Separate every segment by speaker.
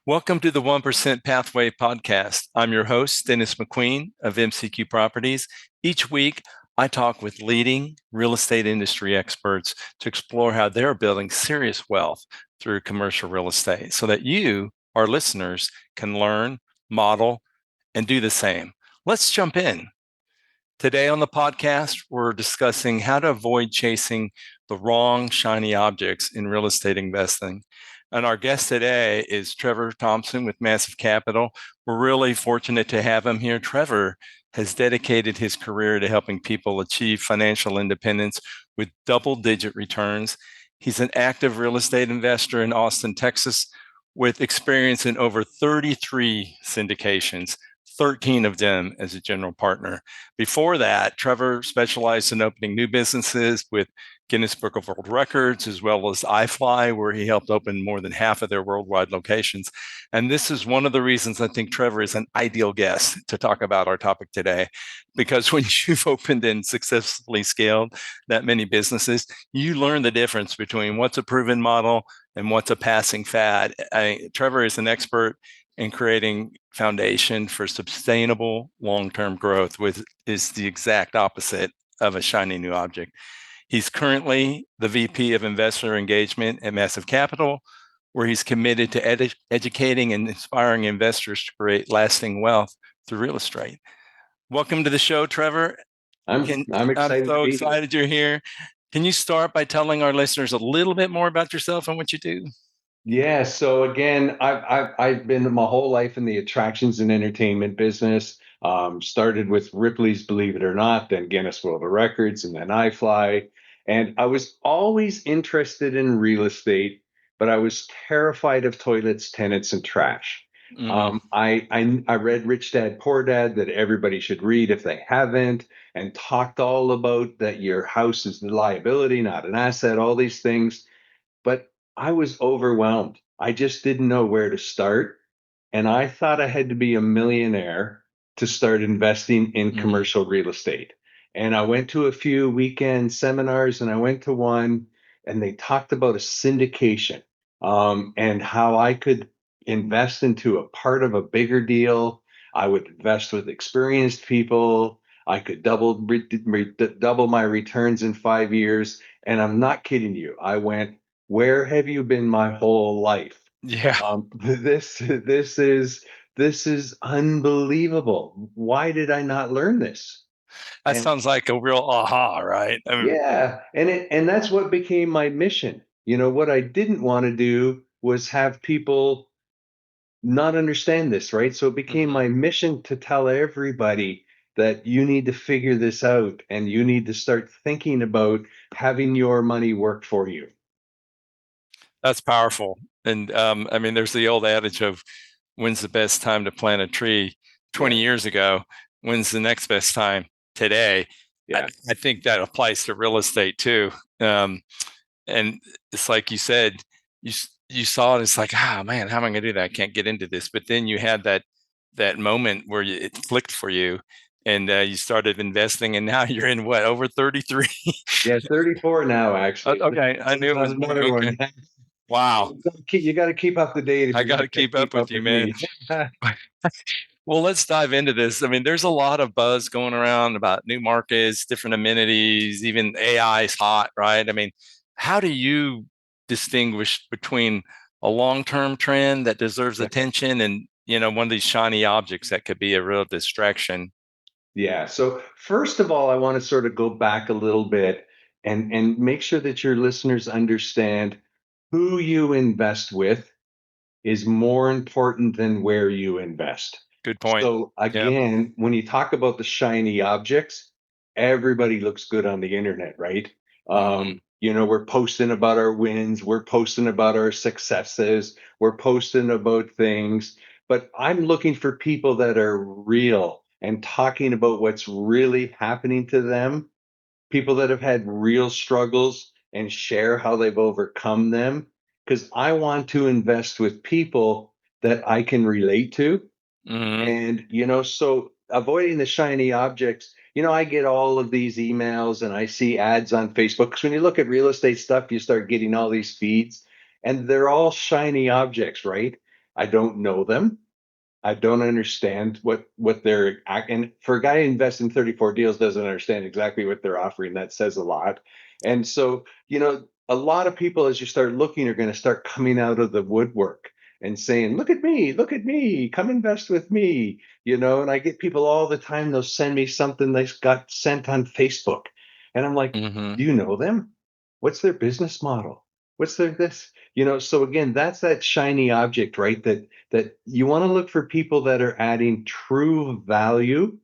Speaker 1: Welcome to the 1% Pathway podcast. I'm your host, Dennis McQueen of MCQ Properties. Each week, I talk with leading real estate industry experts to explore how they're building serious wealth through commercial real estate so that you, our listeners, can learn, model, and do the same. Let's jump in. Today on the podcast, we're discussing how to avoid chasing the wrong shiny objects in real estate investing. And our guest today is Trevor Thompson with Massive Capital. We're really fortunate to have him here. Trevor has dedicated his career to helping people achieve financial independence with double-digit returns. He's an active real estate investor in Austin, Texas, with experience in over 33 syndications, 13 of them as a general partner. Before that, Trevor specialized in opening new businesses with Guinness Book of World Records, as well as iFly, where he helped open more than half of their worldwide locations. And this is one of the reasons I think Trevor is an ideal guest to talk about our topic today, because when you've opened and successfully scaled that many businesses, you learn the difference between what's a proven model and what's a passing fad. Trevor is an expert in creating foundation for sustainable long-term growth, which is the exact opposite of a shiny new object. He's currently the VP of Investor Engagement at Massive Capital, where he's committed to educating and inspiring investors to create lasting wealth through real estate. Welcome to the show, Trevor.
Speaker 2: I'm excited.
Speaker 1: I'm so excited you're here. Can you start by telling our listeners a little bit more about yourself and what you do?
Speaker 2: Yeah. So again, I've been my whole life in the attractions and entertainment business. Started with Ripley's Believe It or Not, then Guinness World of Records, and then iFly. And I was always interested in real estate, but I was terrified of toilets, tenants, and trash. I read Rich Dad Poor Dad that everybody should read if they haven't, and talked all about that your house is the liability, not an asset, all these things. But I was overwhelmed. I just didn't know where to start. And I thought I had to be a millionaire to start investing in commercial real estate. And I went to a few weekend seminars, and I went to one, and they talked about a syndication, and how I could invest into a part of a bigger deal. I would invest with experienced people. I could double my returns in 5 years. And I'm not kidding you. I went, where have you been my whole life?
Speaker 1: Yeah.
Speaker 2: This is unbelievable. Why did I not learn this?
Speaker 1: That
Speaker 2: And
Speaker 1: sounds like a real aha, right?
Speaker 2: yeah, and that's what became my mission. What I didn't want to do was have people not understand this, right? So it became my mission to tell everybody that you need to figure this out, and you need to start thinking about having your money work for you.
Speaker 1: That's powerful. And there's the old adage of when's the best time to plant a tree 20 years ago? When's the next best time today?
Speaker 2: Yeah.
Speaker 1: I think that applies to real estate too. And it's like you said, you you saw it. It's like, man, how am I going to do that? I can't get into this. But then you had that moment where it clicked for you, and you started investing. And now you're in what, over 33?
Speaker 2: Yeah, 34 now, actually.
Speaker 1: Okay, I knew it was more. Okay, wow.
Speaker 2: You got to keep up to date if
Speaker 1: I
Speaker 2: you're
Speaker 1: got to
Speaker 2: not going
Speaker 1: keep
Speaker 2: to
Speaker 1: up
Speaker 2: keep
Speaker 1: with
Speaker 2: up
Speaker 1: you,
Speaker 2: with
Speaker 1: man.
Speaker 2: me.
Speaker 1: Well, let's dive into this. There's a lot of buzz going around about new markets, different amenities, even AI is hot, right? How do you distinguish between a long-term trend that deserves attention and, one of these shiny objects that could be a real distraction?
Speaker 2: Yeah. So first of all, I want to sort of go back a little bit and make sure that your listeners understand who you invest with is more important than where you invest.
Speaker 1: Good point.
Speaker 2: So
Speaker 1: Yep.
Speaker 2: again, when you talk about the shiny objects, everybody looks good on the internet, right?
Speaker 1: Mhm.
Speaker 2: We're posting about our wins, we're posting about our successes, we're posting about things, but I'm looking for people that are real and talking about what's really happening to them, people that have had real struggles and share how they've overcome them. Because I want to invest with people that I can relate to.
Speaker 1: Mhm.
Speaker 2: And, so avoiding the shiny objects, I get all of these emails and I see ads on Facebook. Because when you look at real estate stuff, you start getting all these feeds, and they're all shiny objects, right? I don't know them. I don't understand what they're, and for a guy who invests in 34 deals doesn't understand exactly what they're offering. That says a lot. And so, a lot of people, as you start looking, are going to start coming out of the woodwork and saying, look at me, come invest with me. And I get people all the time, they'll send me something they got sent on Facebook. And I'm like,
Speaker 1: Hmm.
Speaker 2: do you know them? What's their business model? What's their this? So again, that's that shiny object, right? That you want to look for people that are adding true value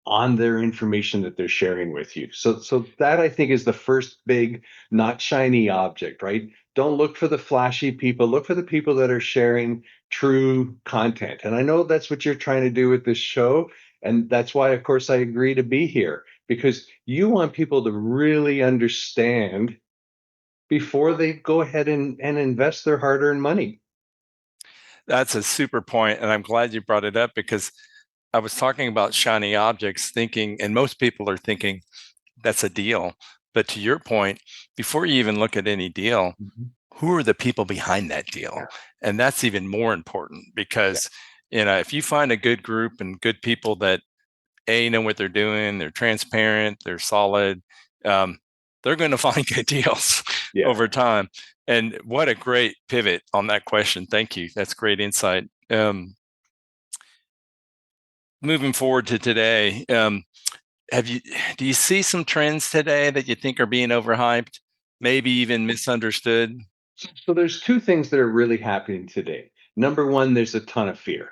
Speaker 2: on their information that they're sharing with you. So that I think is the first big, not shiny object, right? Don't look for the flashy people, look for the people that are sharing true content. And I know that's what you're trying to do with this show. And that's why, of course, I agree to be here, because you want people to really understand before they go ahead and invest their hard-earned money.
Speaker 1: That's a super point, and I'm glad you brought it up because I was talking about shiny objects, thinking, and most people are thinking that's a deal. But to your point, before you even look at any deal,
Speaker 2: Mhm.
Speaker 1: who are the people behind that deal?
Speaker 2: Yeah.
Speaker 1: And that's even more important
Speaker 2: Yeah.
Speaker 1: because, if you find a good group and good people that know what they're doing, they're transparent, they're solid, um, they're going to find good deals
Speaker 2: Yeah.
Speaker 1: over time. And what a great pivot on that question. Thank you. That's great insight. Moving forward to today, have you do you see some trends today that you think are being overhyped, maybe even misunderstood?
Speaker 2: So there's two things that are really happening today. Number one, there's a ton of fear.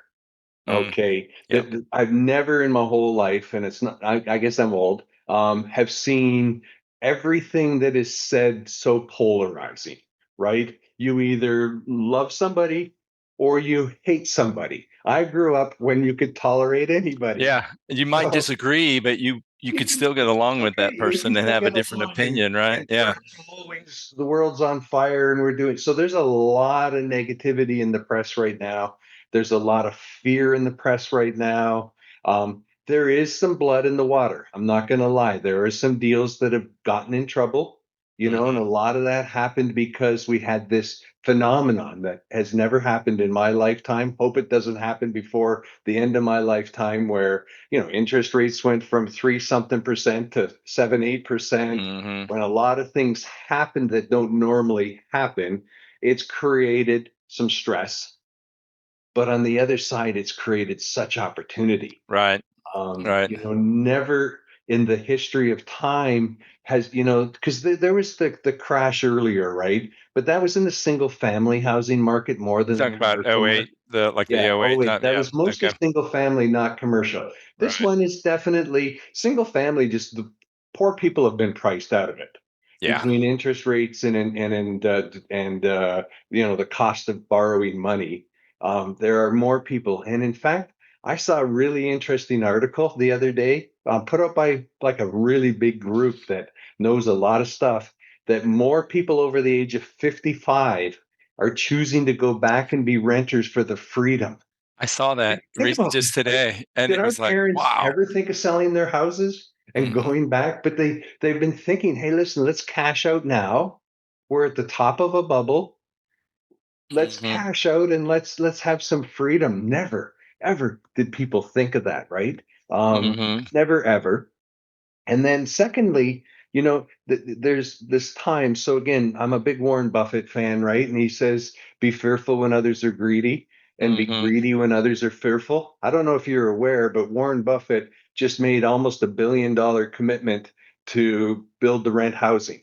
Speaker 1: Mm,
Speaker 2: Okay,
Speaker 1: yeah.
Speaker 2: that I've never in my whole life, and it's not. I guess I'm old. Have seen everything that is said so polarizing. Right? You either love somebody or you hate somebody. I grew up when you could tolerate anybody.
Speaker 1: Yeah. You might
Speaker 2: So
Speaker 1: disagree, but you could still get along with
Speaker 2: okay,
Speaker 1: that
Speaker 2: you can
Speaker 1: person and
Speaker 2: still
Speaker 1: have a
Speaker 2: get
Speaker 1: different
Speaker 2: along, and
Speaker 1: opinion, right? Yeah.
Speaker 2: there's always the world's on fire, and we're doing so. There's a lot of negativity in the press right now. There's a lot of fear in the press right now. There is some blood in the water. I'm not going to lie. There are some deals that have gotten in trouble, and a
Speaker 1: Hmm.
Speaker 2: lot of that happened because we had this phenomenon that has never happened in my lifetime. Hope it doesn't happen before the end of my lifetime, where interest rates went from 3 something% to 7, 8%.
Speaker 1: Hmm.
Speaker 2: When a lot of things happen that don't normally happen, it's created some stress. But on the other side, it's created such opportunity.
Speaker 1: Right. Right.
Speaker 2: Never in the history of time has, because there was the crash earlier, right? But that was in the single family housing market more
Speaker 1: You
Speaker 2: than the
Speaker 1: talk about
Speaker 2: commercial
Speaker 1: '08,
Speaker 2: market.
Speaker 1: the
Speaker 2: Yeah. Oh,
Speaker 1: '08
Speaker 2: wait,
Speaker 1: time.
Speaker 2: that
Speaker 1: Yeah.
Speaker 2: was mostly
Speaker 1: Okay.
Speaker 2: single family, not commercial. This
Speaker 1: Right.
Speaker 2: one is definitely single family. Just the poor people have been priced out of it
Speaker 1: Yeah.
Speaker 2: between interest rates and the cost of borrowing money. There are more people, and in fact, I saw a really interesting article the other day, put up by like a really big group that knows a lot of stuff. That more people over the age of 55 are choosing to go back and be renters for the freedom.
Speaker 1: I saw that
Speaker 2: Think about
Speaker 1: just
Speaker 2: this, right?
Speaker 1: today, and
Speaker 2: Did
Speaker 1: it
Speaker 2: our
Speaker 1: was like,
Speaker 2: parents
Speaker 1: wow.
Speaker 2: ever think of selling their houses and
Speaker 1: Mm-hmm.
Speaker 2: going back? But they've been thinking, hey, listen, let's cash out now. We're at the top of a bubble. Let's
Speaker 1: Mm-hmm.
Speaker 2: cash out and let's have some freedom. Never, ever did people think of that, right?
Speaker 1: Mm-hmm.
Speaker 2: Never ever. And then secondly, there's this time. So again, I'm a big Warren Buffett fan, right? And he says, be fearful when others are greedy and be
Speaker 1: Mm-hmm.
Speaker 2: greedy when others are fearful. I don't know if you're aware, but Warren Buffett just made almost $1 billion commitment to build the rent housing.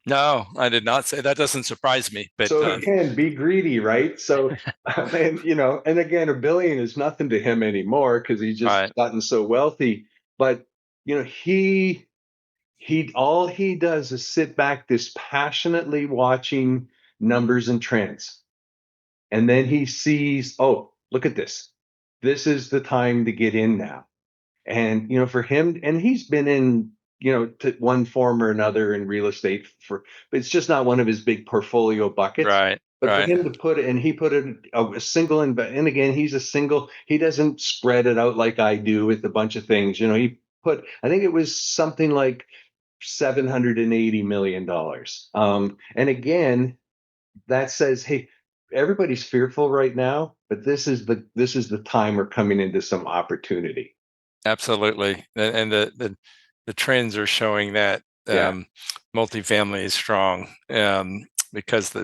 Speaker 1: No, I did not say that. Doesn't surprise me, but
Speaker 2: So again, be greedy, right? So, and again, $1 billion is nothing to him anymore because he's just
Speaker 1: right.
Speaker 2: gotten so wealthy. But he all he does is sit back dispassionately watching numbers and trends. And then he sees, oh, look at this. This is the time to get in now. And for him, and he's been in, to one form or another in real estate but it's just not one of his big portfolio buckets.
Speaker 1: Right.
Speaker 2: But for
Speaker 1: Right.
Speaker 2: him to put it, and he put it a single, and again, he's a single. He doesn't spread it out like I do with a bunch of things. He put, I think it was something like $780 million. And again, that says, hey, everybody's fearful right now, but this is the time we're coming into some opportunity.
Speaker 1: Absolutely. And the trends are showing that
Speaker 2: Yeah.
Speaker 1: multifamily is strong, because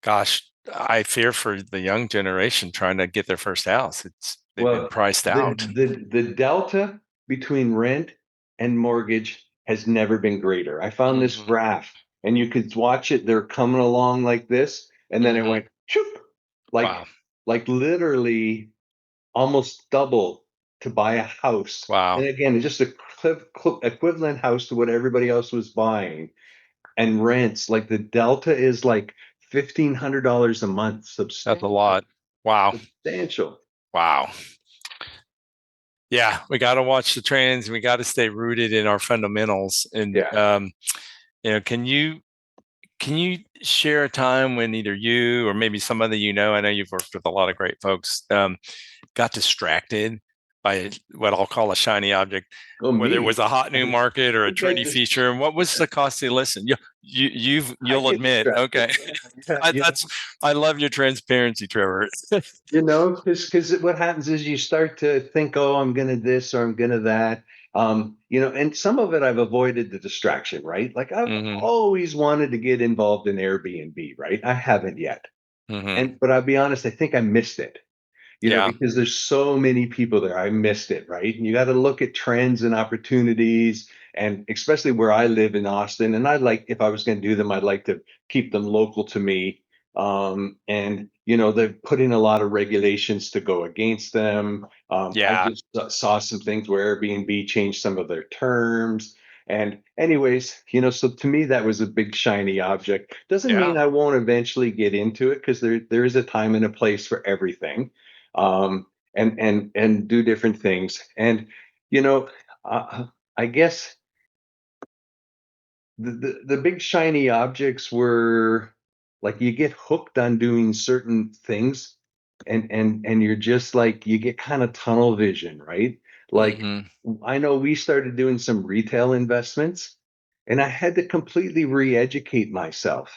Speaker 1: gosh, I fear for the young generation trying to get their first house. They've been
Speaker 2: Well,
Speaker 1: priced
Speaker 2: the
Speaker 1: out.
Speaker 2: the delta between rent and mortgage has never been greater. I found this
Speaker 1: Hmm.
Speaker 2: graph, and you could watch it. They're coming along like this, and then it
Speaker 1: Hmm.
Speaker 2: went shoop, like
Speaker 1: Wow.
Speaker 2: literally almost double to buy a house.
Speaker 1: Wow.
Speaker 2: And again, it's just a equivalent house to what everybody else was buying. And rents, like the delta is like $1,500 a month.
Speaker 1: That's a
Speaker 2: Substantial,
Speaker 1: lot. Wow.
Speaker 2: substantial.
Speaker 1: Wow. Yeah, we got to watch the trends. We got to stay rooted in our fundamentals. And
Speaker 2: Yeah.
Speaker 1: can you share a time when either you or maybe somebody I know you've worked with a lot of great folks, got distracted by what I'll call a shiny object,
Speaker 2: Oh,
Speaker 1: whether it
Speaker 2: me.
Speaker 1: was a hot new market or a
Speaker 2: Who gets
Speaker 1: trendy
Speaker 2: this?
Speaker 1: feature, and what was the costly listen?
Speaker 2: I
Speaker 1: You'll
Speaker 2: get
Speaker 1: admit,
Speaker 2: distracted.
Speaker 1: okay.
Speaker 2: Yeah, yeah,
Speaker 1: I love your transparency, Trevor.
Speaker 2: because what happens is you start to think, oh, I'm gonna this or I'm gonna that. And some of it I've avoided the distraction, right? Like I've
Speaker 1: Hmm.
Speaker 2: always wanted to get involved in Airbnb, right? I haven't yet.
Speaker 1: Hmm.
Speaker 2: But I'll be honest, I think I missed it.
Speaker 1: Yeah.
Speaker 2: Because there's so many people there. I missed it, right? And you got to look at trends and opportunities, and especially where I live in Austin. And I'd like, if I was going to do them, I'd like to keep them local to me. And they're putting a lot of regulations to go against them. I
Speaker 1: Yeah.
Speaker 2: just saw some things where Airbnb changed some of their terms. And anyways, so to me that was a big shiny object. Doesn't
Speaker 1: Yeah.
Speaker 2: mean I won't eventually get into it because there is a time and a place for everything, and do different things. And you know, uh, I guess the big shiny objects were like you get hooked on doing certain things, and you're just like you get kind of tunnel vision, right? Like
Speaker 1: Hmm.
Speaker 2: I know we started doing some retail investments, and I had to completely re-educate myself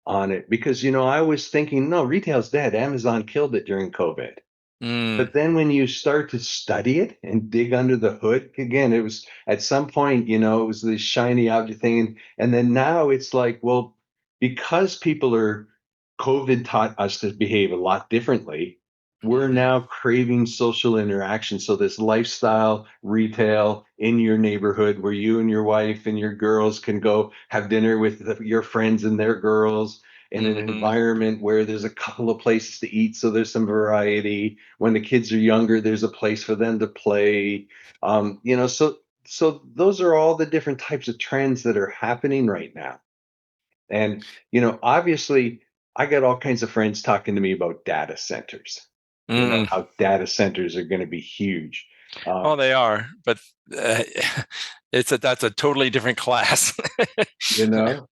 Speaker 2: on it because I was thinking, no, retail's dead. Amazon killed it during COVID.
Speaker 1: Mm.
Speaker 2: But then when you start to study it and dig under the hood, again, it was at some point, it was this shiny object thing. And then now it's like, well, because COVID taught us to behave a lot differently. We're
Speaker 1: Hmm.
Speaker 2: now craving social interaction. So this lifestyle retail in your neighborhood where you and your wife and your girls can go have dinner with your friends and their girls in an
Speaker 1: Hmm.
Speaker 2: environment where there's a couple of places to eat. So there's some variety. When the kids are younger, there's a place for them to play. So those are all the different types of trends that are happening right now. And obviously, I got all kinds of friends talking to me about data centers.
Speaker 1: Mm.
Speaker 2: How data centers are going to be huge.
Speaker 1: Oh,
Speaker 2: Um,
Speaker 1: they are, but uh, that's a totally different class.
Speaker 2: you know,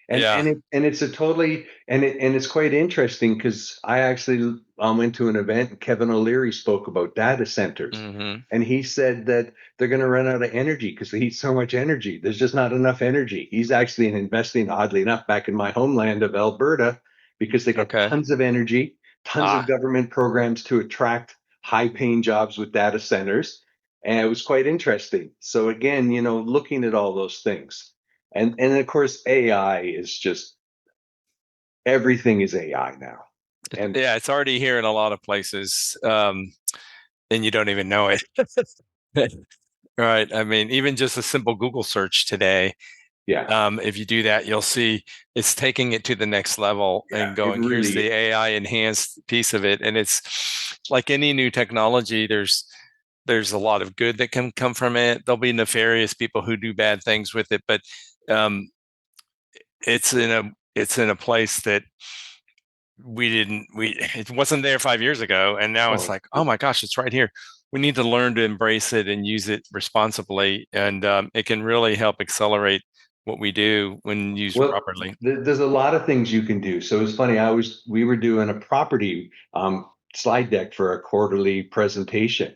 Speaker 2: And
Speaker 1: Yeah.
Speaker 2: and it's a totally and it's quite interesting because I actually went to an event and Kevin O'Leary spoke about data centers,
Speaker 1: Hmm.
Speaker 2: and he said that they're going to run out of energy because they heat so much energy. There's just not enough energy. He's actually investing, oddly enough, back in my homeland of Alberta because they get
Speaker 1: Okay.
Speaker 2: tons of energy, tons of
Speaker 1: Ah,
Speaker 2: government programs to attract high-paying jobs with data centers, and it was quite interesting. So again, looking at all those things. And of course, AI is just everything is AI now. And
Speaker 1: yeah, it's already here in a lot of places, and you don't even know it. Right. I mean, even just a simple Google search today,
Speaker 2: yeah,
Speaker 1: if you do that, you'll see it's taking it to the next level
Speaker 2: yeah,
Speaker 1: and
Speaker 2: it
Speaker 1: going, here's
Speaker 2: really
Speaker 1: the AI enhanced piece of it. And it's like any new technology, there's a lot of good that can come from it. There'll be nefarious people who do bad things with it, but um, it's in a place that it wasn't there 5 years ago, and now it's
Speaker 2: oh,
Speaker 1: like, oh my gosh, it's right here. We need to learn to embrace it and use it responsibly, and it can really help accelerate what we do when used
Speaker 2: well,
Speaker 1: properly.
Speaker 2: there's a lot of things you can do. So it's funny. We were doing a property slide deck for a quarterly presentation.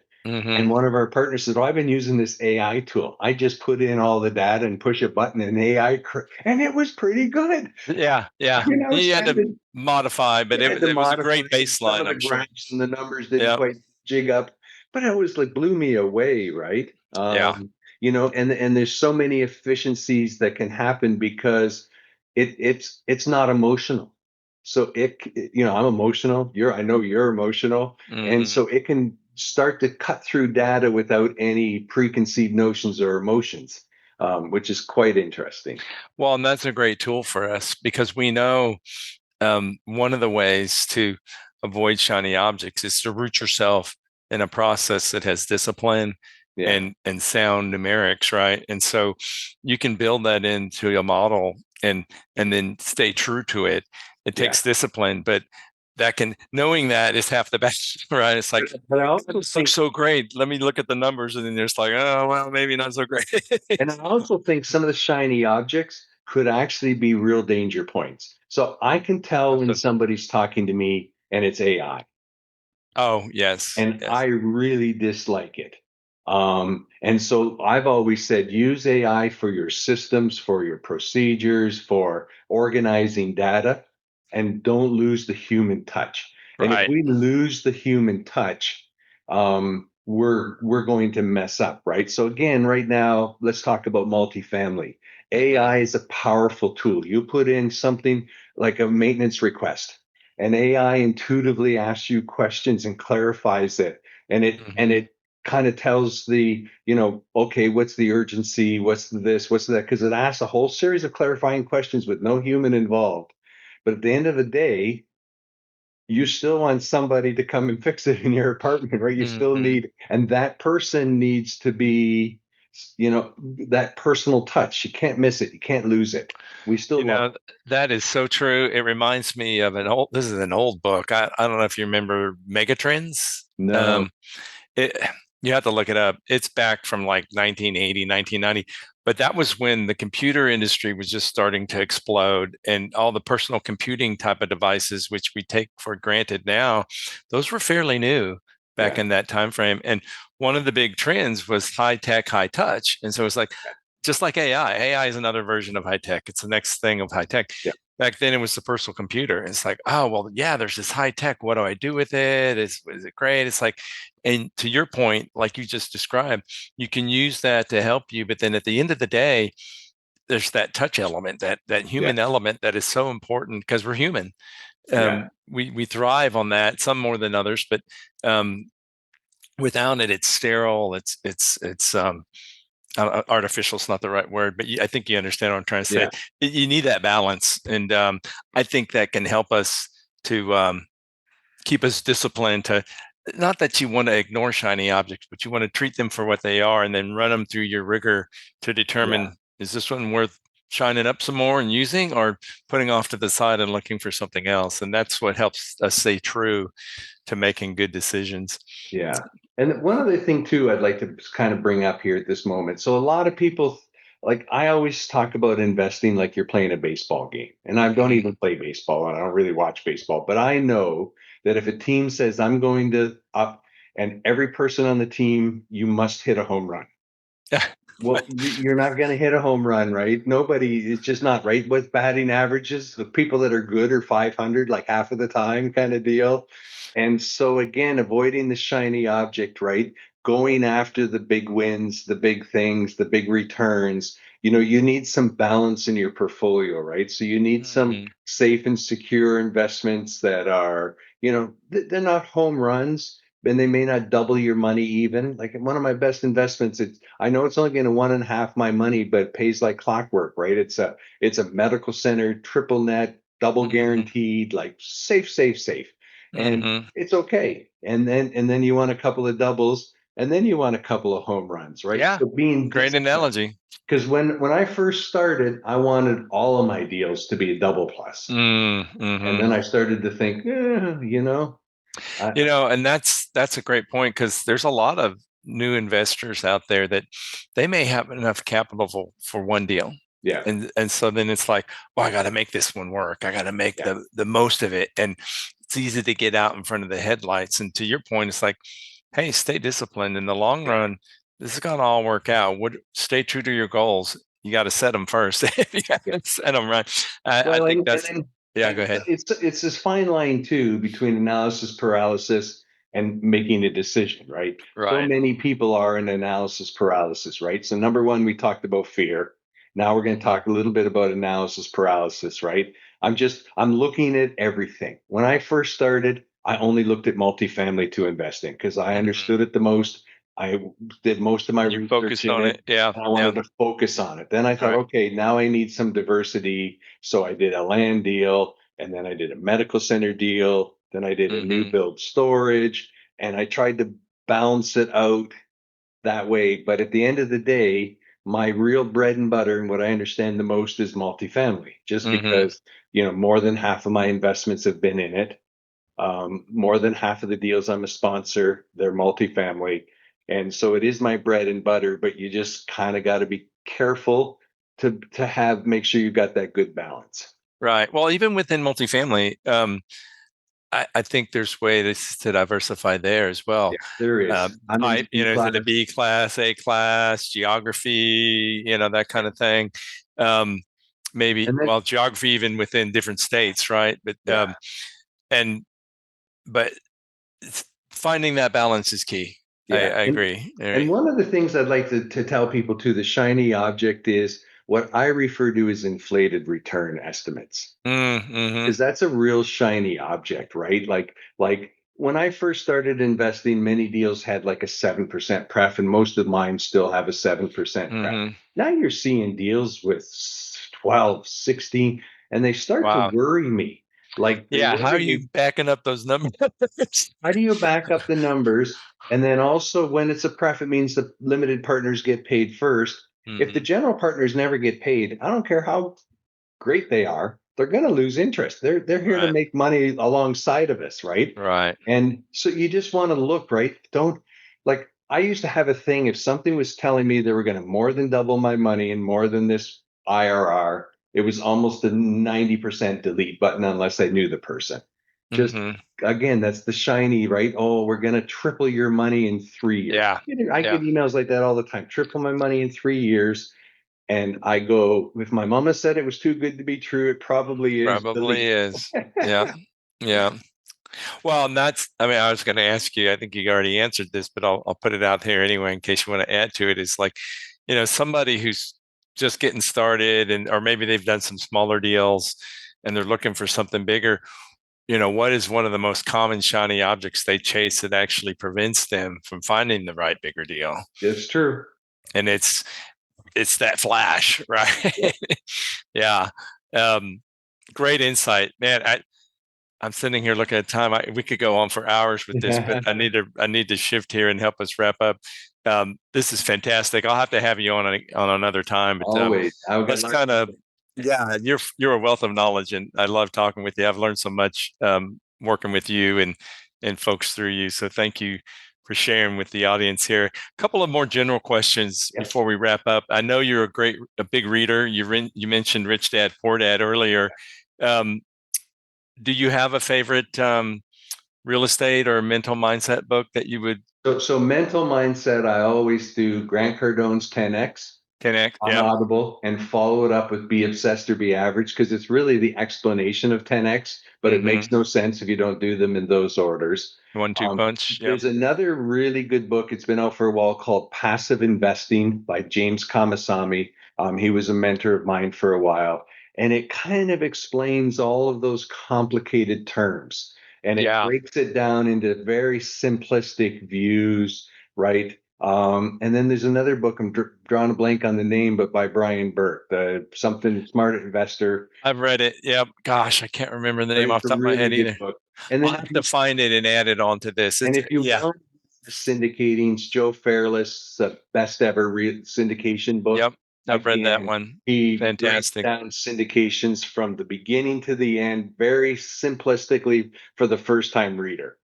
Speaker 2: And one of our partners said, "Oh, I've been using this AI tool. I just put in all the data and push a button and and it was pretty good."
Speaker 1: Yeah,
Speaker 2: I
Speaker 1: yeah.
Speaker 2: mean, I was
Speaker 1: You had to
Speaker 2: standing,
Speaker 1: modify, but
Speaker 2: had to
Speaker 1: it was a
Speaker 2: modify
Speaker 1: great
Speaker 2: and some
Speaker 1: baseline,
Speaker 2: of the
Speaker 1: I'm sure.
Speaker 2: graphs and the numbers didn't
Speaker 1: Yeah,
Speaker 2: quite jig up, but it was like blew me away, right?
Speaker 1: yeah.
Speaker 2: And there's so many efficiencies that can happen because it's not emotional. So I'm emotional. I know you're emotional, and
Speaker 1: Hmm.
Speaker 2: so it can start to cut through data without any preconceived notions or emotions, which is quite interesting.
Speaker 1: Well, and that's a great tool for us because we know one of the ways to avoid shiny objects is to root yourself in a process that has discipline
Speaker 2: Yeah,
Speaker 1: and sound numerics, right? And so you can build that into a model and then stay true to it. It
Speaker 2: yeah.
Speaker 1: takes discipline, but that can knowing that is half the battle, right? It's like
Speaker 2: But I
Speaker 1: "God,
Speaker 2: also
Speaker 1: this looks
Speaker 2: think
Speaker 1: so great. Let me look at the numbers, and then there's like, oh well, maybe not so great.
Speaker 2: And I also think some of the shiny objects could actually be real danger points. So I can tell when somebody's talking to me and it's AI,
Speaker 1: Oh yes,
Speaker 2: and I
Speaker 1: yes.
Speaker 2: really dislike it. And so I've always said use AI for your systems, for your procedures, for organizing data, and don't lose the human touch. And if
Speaker 1: Right.
Speaker 2: we lose the human touch, we're going to mess up, right? So again, right now, let's talk about multifamily.
Speaker 1: Hmm.
Speaker 2: AI is a powerful tool. You put in something like a maintenance request, and AI intuitively asks you questions and clarifies it, and
Speaker 1: Hmm.
Speaker 2: it kind of tells okay, what's the urgency, what's this, what's that, because it asks a whole series of clarifying questions with no human involved. But at the end of the day, you still want somebody to come and fix it in your apartment, right? You still
Speaker 1: Hmm.
Speaker 2: need, and that person needs to be, you know, that personal touch. You can't miss it. You can't lose it. We still
Speaker 1: You
Speaker 2: want,
Speaker 1: know, that is so true. It reminds me of this is an old book. I don't know if you remember Megatrends.
Speaker 2: no,
Speaker 1: Um, it, you have to look it up. It's back from like 1980, 1990. But that was when the computer industry was just starting to explode and all the personal computing type of devices, which we take for granted now, those were fairly new back
Speaker 2: yeah,
Speaker 1: in that time frame. And one of the big trends was high tech, high touch. And so it's like just like AI. AI is another version of high tech. It's the next thing of high tech.
Speaker 2: yeah,
Speaker 1: Back then, it was the personal computer. It's like, oh well, yeah. There's this high tech. What do I do with it? Is it great? It's like, and to your point, like you just described, you can use that to help you. But then at the end of the day, there's that touch element, that
Speaker 2: yeah,
Speaker 1: human element that is so important because we're human.
Speaker 2: yeah,
Speaker 1: We thrive on that, some more than others, but um, without it, it's sterile. It's artificial is not the right word, but I think you understand what I'm trying to say.
Speaker 2: yeah,
Speaker 1: You need that balance, and I think that can help us to keep us disciplined. To not that you want to ignore shiny objects, but you want to treat them for what they are, and then run them through your rigor to
Speaker 2: yeah.
Speaker 1: determine is this one worth shining up some more and using, or putting off to the side and looking for something else. And that's what helps us stay true to making good decisions.
Speaker 2: Yeah. And one other thing too, I'd like to kind of bring up here at this moment. So a lot of people, like I always talk about investing like you're playing a baseball game. And I don't
Speaker 1: Mhm.
Speaker 2: even play baseball and I don't really watch baseball, but I know that if a team says I'm going to up and every person on the team, you must hit a home run. Well, you're not going to hit a home run, right? Nobody, it's just not right with batting averages. The people that are good are 500, like half of the time, kind of deal. And so, again, avoiding the shiny object, right? Going after the big wins, the big things, the big returns. You need some balance in your portfolio, right? So, you need some
Speaker 1: Mhm.
Speaker 2: safe and secure investments that are, they're not home runs and they may not double your money even. Like one of my best investments, I know it's only going to one and a half my money, but it pays like clockwork, right? It's a medical center, triple net, double
Speaker 1: Mhm.
Speaker 2: guaranteed, like safe, safe, safe. And
Speaker 1: Mhm.
Speaker 2: it's okay. And then you want a couple of doubles, and then you want a couple of home runs, right?
Speaker 1: Yeah,
Speaker 2: So being
Speaker 1: great
Speaker 2: disciplined.
Speaker 1: analogy.
Speaker 2: Because when I first started, I wanted all of my deals to be a double plus. And
Speaker 1: Mm-hmm.
Speaker 2: then I started to think, I,
Speaker 1: And that's a great point because there's a lot of new investors out there that they may have enough capital for one deal.
Speaker 2: yeah,
Speaker 1: And so then it's like, well, I got to make this one work. I got to make
Speaker 2: yeah,
Speaker 1: the most of it. And it's easy to get out in front of the headlights. And to your point, it's like hey, stay disciplined. In the long run, this is going to all work out. Stay true to your goals. You got to set them first. If you
Speaker 2: Yeah.
Speaker 1: haven't set them right, I
Speaker 2: Well,
Speaker 1: think
Speaker 2: and
Speaker 1: that's,
Speaker 2: then
Speaker 1: yeah, go ahead.
Speaker 2: it's this fine line too between analysis paralysis and making a decision, right? So
Speaker 1: Right.
Speaker 2: many people are in analysis paralysis, right? So number one, we talked about fear. Now we're going to
Speaker 1: Mhm.
Speaker 2: talk a little bit about analysis paralysis, right? I'm looking at everything. When I first started, I only looked at multifamily to invest in because I
Speaker 1: Mhm.
Speaker 2: understood it the most. I did most of my
Speaker 1: You
Speaker 2: research
Speaker 1: focused
Speaker 2: in
Speaker 1: on
Speaker 2: it
Speaker 1: it. Yeah.
Speaker 2: and I
Speaker 1: Yeah.
Speaker 2: wanted to focus on it. Then I thought,
Speaker 1: Right.
Speaker 2: okay, now I need some diversity. So I did a land deal, and then I did a medical center deal, then I did a new
Speaker 1: Hmm.
Speaker 2: build storage, and I tried to balance it out that way. But at the end of the day, my real bread and butter and what I understand the most is multifamily, just
Speaker 1: Hmm.
Speaker 2: because, more than half of my investments have been in it. More than half of the deals I'm a sponsor, they're multifamily. And so it is my bread and butter, but you just kind of got to be careful to make sure you've got that good balance.
Speaker 1: Right. Well, even within multifamily, I think there's ways to diversify there as well.
Speaker 2: Yeah, there is. I'm in the
Speaker 1: Type,
Speaker 2: B
Speaker 1: is it a
Speaker 2: class.
Speaker 1: B class, A class, geography, that
Speaker 2: Yeah.
Speaker 1: kind of thing. Um, Maybe,
Speaker 2: And then,
Speaker 1: well, geography even within different states, right?
Speaker 2: yeah,
Speaker 1: And but finding that balance is key.
Speaker 2: yeah.
Speaker 1: I
Speaker 2: And
Speaker 1: agree. All
Speaker 2: and
Speaker 1: right.
Speaker 2: one of the things I'd like to tell people too, the shiny object is what I refer to as inflated return estimates.
Speaker 1: Mm-hmm.
Speaker 2: Because that's a real shiny object, right? Like when I first started investing, many deals had like a 7% pref, and most of mine still have a 7% pref.
Speaker 1: Mm-hmm.
Speaker 2: Now you're seeing deals with 12, 16, and they start to
Speaker 1: Wow.
Speaker 2: worry me. Like they
Speaker 1: Yeah. How are
Speaker 2: worry
Speaker 1: you
Speaker 2: me.
Speaker 1: backing up those numbers?
Speaker 2: How do you back up the numbers? And then also, when it's a pref, it means the limited partners get paid first. If the
Speaker 1: Hmm.
Speaker 2: general partners never get paid, I don't care how great they are, they're going to lose interest. They're here to
Speaker 1: Right.
Speaker 2: make money alongside of us, right?
Speaker 1: Right.
Speaker 2: And so you just want to look, right? Don't like I used to have a thing if something was telling me they were going to more than double my money and more than this IRR, it was almost a 90% delete button unless I knew the person. Just
Speaker 1: Hmm.
Speaker 2: again, that's the shiny, right? Oh, we're going to triple your money in 3 years.
Speaker 1: Yeah.
Speaker 2: I
Speaker 1: Yeah.
Speaker 2: get emails like that all the time. Triple my money in 3 years. And I go, if my mama said it was too good to be true, it probably is.
Speaker 1: Probably
Speaker 2: Delete.
Speaker 1: is. Yeah. Yeah. Well, and I mean, I was going to ask you, I think you already answered this, but I'll put it out there anyway in case you want to add to it. Is like, somebody who's just getting started or maybe they've done some smaller deals and they're looking for something bigger. What is one of the most common shiny objects they chase that actually prevents them from finding the right bigger deal?
Speaker 2: It's true.
Speaker 1: And it's that flash,
Speaker 2: Yeah.
Speaker 1: right? Yeah. Um, Great insight, man. I'm sitting here looking at time. We could go on for hours with this, but I need to shift here and help us wrap up. This is fantastic. I'll have to have you on another time, but
Speaker 2: Always. I would
Speaker 1: let's
Speaker 2: learn
Speaker 1: kind of,
Speaker 2: something.
Speaker 1: yeah, you're a wealth of knowledge, and I love talking with you. I've learned so much working with you and folks through you. So thank you for sharing with the audience here. A couple of more general questions
Speaker 2: Yes.
Speaker 1: before we wrap up. I know you're a big reader. You mentioned Rich Dad Poor Dad earlier. Um, do you have a favorite real estate or mental mindset book that you would
Speaker 2: So mental mindset, I always do Grant Cardone's 10X
Speaker 1: connect?
Speaker 2: on
Speaker 1: Yeah.
Speaker 2: Audible and follow it up with Be Obsessed or Be Average because it's really the explanation of 10X, but it
Speaker 1: Mm-hmm.
Speaker 2: makes no sense if you don't do them in those orders.
Speaker 1: 1-2 punch. Yep.
Speaker 2: There's another really good book. It's been out for a while called Passive Investing by James Kamasami. He was a mentor of mine for a while, and it kind of explains all of those complicated terms and it
Speaker 1: Yeah.
Speaker 2: breaks it down into very simplistic views, right? And then there's another book, I'm drawing a blank on the name, but by Brian Burke, the something smart investor.
Speaker 1: I've read it. Yep. Gosh, I can't remember the
Speaker 2: Right?
Speaker 1: name off
Speaker 2: It's
Speaker 1: the
Speaker 2: a
Speaker 1: top of my
Speaker 2: really
Speaker 1: head
Speaker 2: good
Speaker 1: either.
Speaker 2: book. And
Speaker 1: I'll
Speaker 2: then
Speaker 1: have to find it and add it onto this.
Speaker 2: if you
Speaker 1: Yeah.
Speaker 2: want the syndicating, Joe Fairless, best ever syndication book.
Speaker 1: Yep. I've read that
Speaker 2: Again,
Speaker 1: one.
Speaker 2: he breaks
Speaker 1: Fantastic.
Speaker 2: down syndications from the beginning to the end, very simplistically for the first time reader.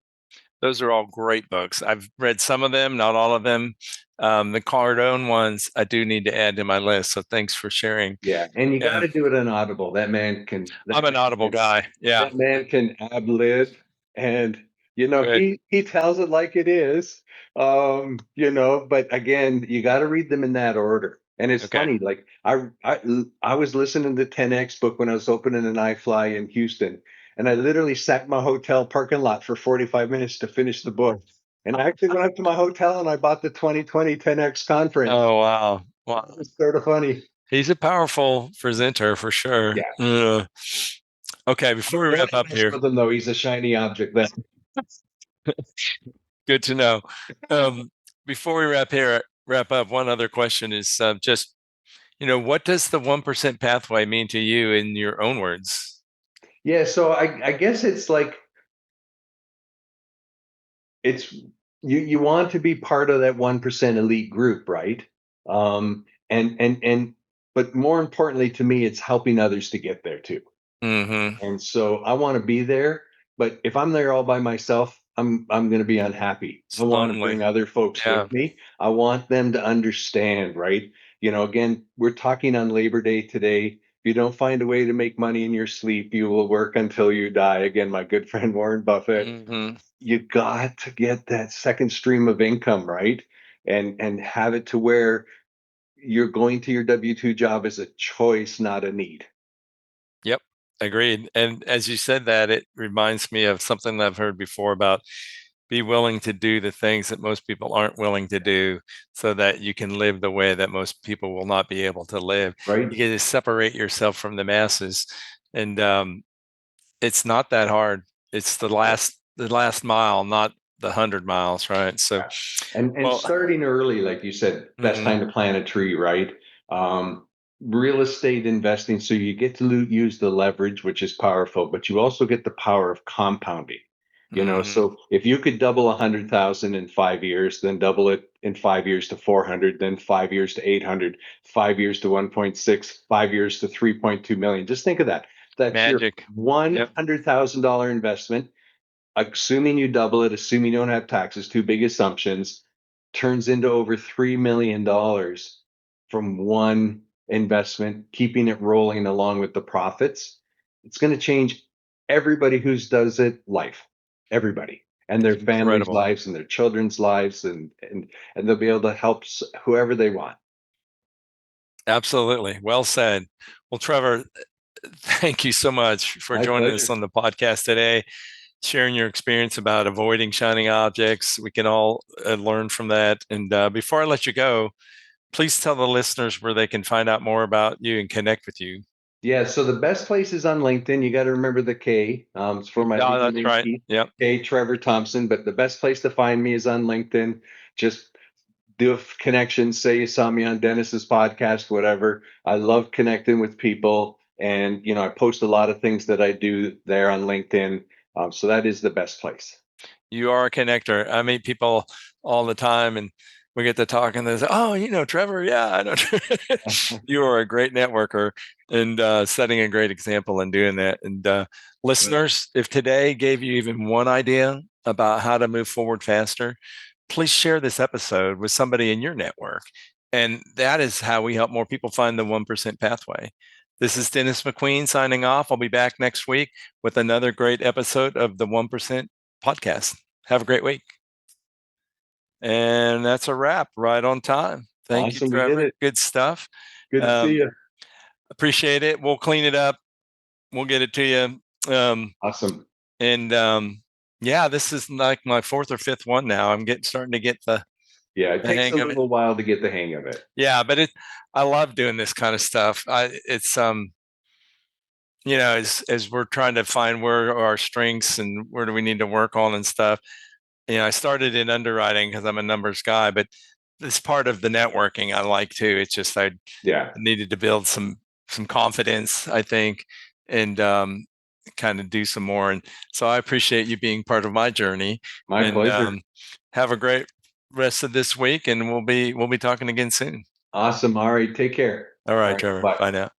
Speaker 1: Those are all great books. I've read some of them, not all of them. The Cardone ones, I do need to add to my list. So thanks for sharing.
Speaker 2: Yeah, and you got
Speaker 1: Yeah.
Speaker 2: to do it on Audible. That man can.
Speaker 1: I'm
Speaker 2: That
Speaker 1: an
Speaker 2: man
Speaker 1: Audible
Speaker 2: can.
Speaker 1: guy. Yeah.
Speaker 2: That man can ad lib, and
Speaker 1: Good.
Speaker 2: he tells it like it is. But again, you got to read them in that order. And it's
Speaker 1: Okay.
Speaker 2: funny, like I was listening to 10X book when I was opening an iFly in Houston, and I literally sat in my hotel parking lot for 45 minutes to finish the book. And I actually went up to my hotel and I bought the 2020 10X conference.
Speaker 1: Oh, wow.
Speaker 2: It
Speaker 1: Wow.
Speaker 2: was sort of funny.
Speaker 1: He's a powerful presenter for sure.
Speaker 2: Yeah.
Speaker 1: Okay,
Speaker 2: I
Speaker 1: before we
Speaker 2: don't
Speaker 1: wrap up
Speaker 2: mess
Speaker 1: here,
Speaker 2: with him though. He's a shiny object.
Speaker 1: good to know. Before we wrap up, one other question is just, what does the 1% pathway mean to you in your own words?
Speaker 2: Yeah, so I guess it's like it's you want to be part of that 1% elite group, right? And but more importantly to me, it's helping others to get there too.
Speaker 1: Mm-hmm.
Speaker 2: And so I want to be there, but if I'm there all by myself, I'm going to be unhappy.
Speaker 1: It's
Speaker 2: I want to
Speaker 1: lonely.
Speaker 2: bring other folks
Speaker 1: Yeah.
Speaker 2: with me. I want them to understand, right? Again, we're talking on Labor Day today. If you don't find a way to make money in your sleep, you will work until you die. Again, my good friend Warren Buffett.
Speaker 1: Mm-hmm.
Speaker 2: You got to get that second stream of income, right? And have it to where you're going to your W-2 job as a choice, not a need.
Speaker 1: Yep. Agreed. And as you said that, it reminds me of something that I've heard before about be willing to do the things that most people aren't willing to do so that you can live the way that most people will not be able to live.
Speaker 2: Right?
Speaker 1: You get to separate yourself from the masses. And it's not that hard. It's the last mile, not the 100 miles, right? So,
Speaker 2: Yeah. And
Speaker 1: well,
Speaker 2: starting early, like you said, best
Speaker 1: mhm,
Speaker 2: time to plant a tree, right? Um, Real estate investing, so you get to use the leverage, which is powerful, but you also get the power of compounding.
Speaker 1: mhm,
Speaker 2: So if you could double 100,000 in 5 years, then double it in 5 years to 400, then 5 years to 800, 5 years to 1.6, 5 years to 3.2 million. Just think of that. That's your
Speaker 1: magic. Yep.
Speaker 2: $100,000 investment, assuming you double it, assuming you don't have taxes, two big assumptions, turns into over $3 million from one investment, keeping it rolling along with the profits. It's going to change everybody who does it life, everybody, and their families'
Speaker 1: Incredible.
Speaker 2: lives and their children's lives, and they'll be able to help whoever they want.
Speaker 1: Absolutely. Well said. Well, Trevor, thank you so much for
Speaker 2: My
Speaker 1: joining us
Speaker 2: pleasure.
Speaker 1: on the podcast today, sharing your experience about avoiding shining objects. We can all learn from that. And before I let you go, please tell the listeners where they can find out more about you and connect with you.
Speaker 2: Yeah, so the best place is on LinkedIn. You got to remember the K. It's for my
Speaker 1: Yeah,
Speaker 2: legal
Speaker 1: that's
Speaker 2: name,
Speaker 1: right.
Speaker 2: Keith
Speaker 1: Yep.
Speaker 2: K. Trevor Thompson. But the best place to find me is on LinkedIn. Just do a connection. Say you saw me on Dennis's podcast, whatever. I love connecting with people, and I post a lot of things that I do there on LinkedIn. So that is the best place.
Speaker 1: You are a connector. I meet people all the time and we get to talk and they say, oh, Trevor, yeah, I know. You are a great networker and setting a great example in doing that. And listeners, if today gave you even one idea about how to move forward faster, please share this episode with somebody in your network. And that is how we help more people find the 1% pathway. This is Dennis McQueen signing off. I'll be back next week with another great episode of the 1% podcast. Have a great week. And that's a wrap, right on time. Thank you,
Speaker 2: Awesome, we did
Speaker 1: Trevor.
Speaker 2: it.
Speaker 1: Good stuff.
Speaker 2: Good to see
Speaker 1: Um,
Speaker 2: you.
Speaker 1: appreciate it. We'll clean it up. We'll get it to you.
Speaker 2: Awesome.
Speaker 1: And yeah, this is like my fourth or fifth one now. I'm starting to get
Speaker 2: Yeah, it
Speaker 1: the
Speaker 2: takes a
Speaker 1: hang of it.
Speaker 2: little while to get the hang of it.
Speaker 1: Yeah, but I love doing this kind of stuff. It's as we're trying to find where are our strengths and where do we need to work on and stuff. I started in underwriting because I'm a numbers guy, but this part of the networking I like too. It's just I
Speaker 2: Yeah,
Speaker 1: needed to build some confidence, I think, and kind of do some more. And so I appreciate you being part of my journey.
Speaker 2: my
Speaker 1: And
Speaker 2: pleasure.
Speaker 1: have a great rest of this week, and we'll be talking again soon.
Speaker 2: Awesome. All right, take care.
Speaker 1: All
Speaker 2: All
Speaker 1: right,
Speaker 2: right,
Speaker 1: Trevor.
Speaker 2: bye.
Speaker 1: Bye now.